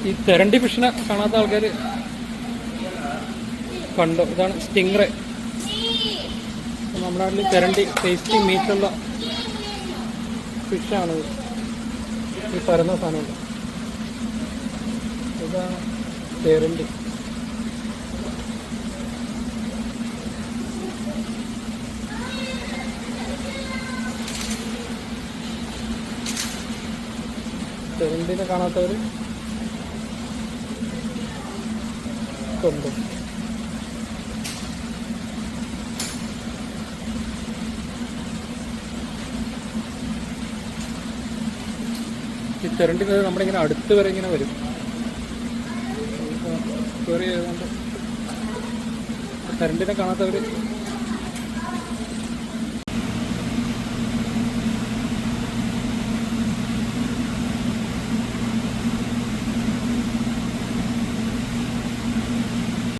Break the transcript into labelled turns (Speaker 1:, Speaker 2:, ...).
Speaker 1: ഈ തെരണ്ടി ഫിഷിനെ കാണാത്ത ആൾക്കാർ കണ്ടോ? ഇതാണ് സ്റ്റിംഗ്റേ. നമ്മുടെ നാട്ടിൽ തെരണ്ടി ടേസ്റ്റി മീറ്റുള്ള ഫിഷാണിത്. ഈ പരന്ന സാധനമുണ്ട്, ഇതാണ് തെരണ്ടി. തെരണ്ടിനെ കാണാത്തവർ കൊണ്ടു. ഈ തെരണ്ടി നമ്മുടെ ഇങ്ങനെ അടുത്ത് വരെ ഇങ്ങനെ വരും. തെരണ്ടിനെ കാണാത്തവർ